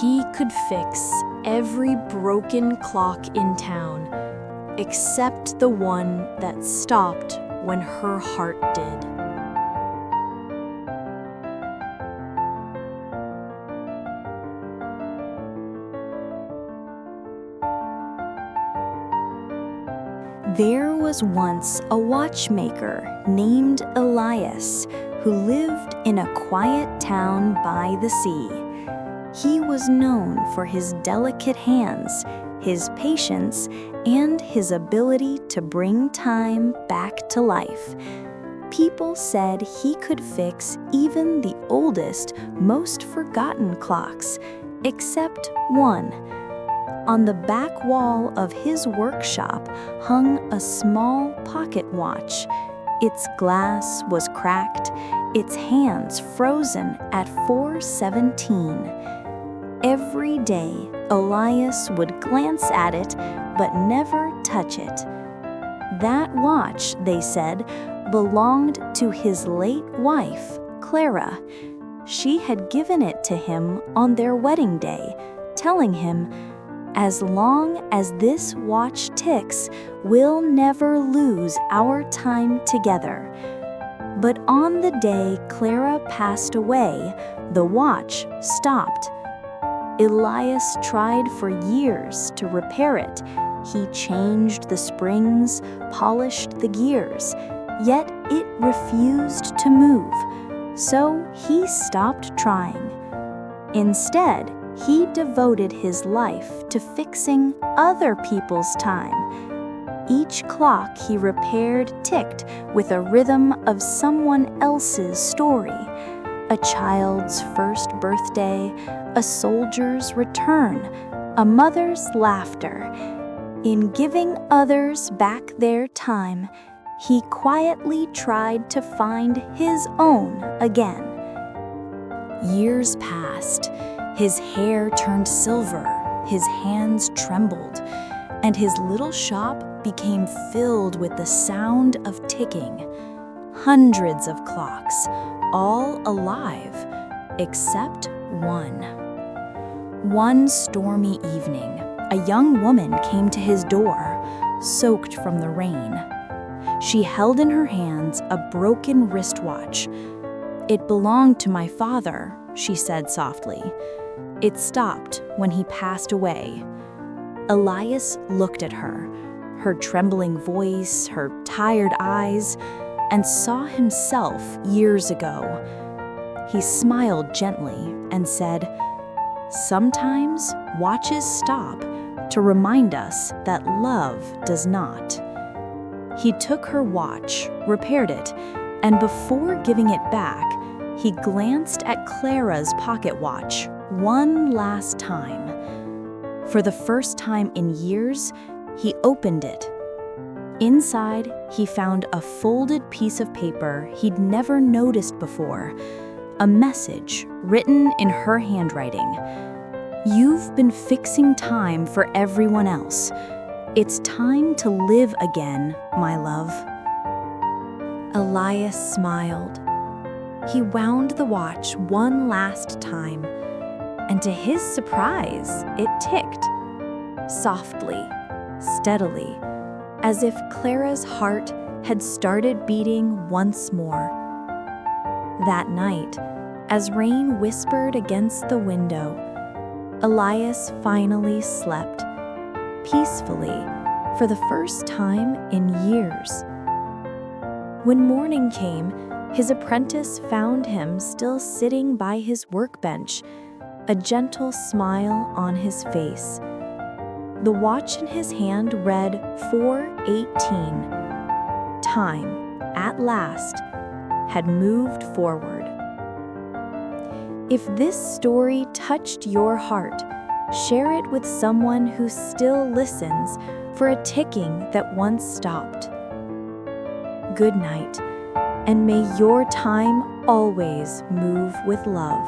He could fix every broken clock in town, except the one that stopped when her heart did. There was once a watchmaker named Elias who lived in a quiet town by the sea. He was known for his delicate hands, his patience, and his ability to bring time back to life. People said he could fix even the oldest, most forgotten clocks, except one. On the back wall of his workshop hung a small pocket watch. Its glass was cracked, its hands frozen at 4:17. Every day, Elias would glance at it, but never touch it. That watch, they said, belonged to his late wife, Clara. She had given it to him on their wedding day, telling him, "As long as this watch ticks, we'll never lose our time together." But on the day Clara passed away, the watch stopped. Elias tried for years to repair it. He changed the springs, polished the gears, yet it refused to move. So he stopped trying. Instead, he devoted his life to fixing other people's time. Each clock he repaired ticked with a rhythm of someone else's story. A child's first birthday, a soldier's return, a mother's laughter. In giving others back their time, he quietly tried to find his own again. Years passed. His hair turned silver, his hands trembled, and his little shop became filled with the sound of ticking. Hundreds of clocks, all alive, except one. One stormy evening, a young woman came to his door, soaked from the rain. She held in her hands a broken wristwatch. "It belonged to my father," she said softly. "It stopped when he passed away." Elias looked at her trembling voice, her tired eyes, and saw himself years ago. He smiled gently and said, "Sometimes watches stop to remind us that love does not." He took her watch, repaired it, and before giving it back, he glanced at Clara's pocket watch one last time. For the first time in years, he opened it. Inside, he found a folded piece of paper he'd never noticed before, a message written in her handwriting. "You've been fixing time for everyone else. It's time to live again, my love." Elias smiled. He wound the watch one last time, and to his surprise, it ticked. Softly, steadily, as if Clara's heart had started beating once more. That night, as rain whispered against the window, Elias finally slept, peacefully, for the first time in years. When morning came, his apprentice found him still sitting by his workbench, a gentle smile on his face. The watch in his hand read 4:18. Time, at last, had moved forward. If this story touched your heart, share it with someone who still listens for a ticking that once stopped. Good night, and may your time always move with love.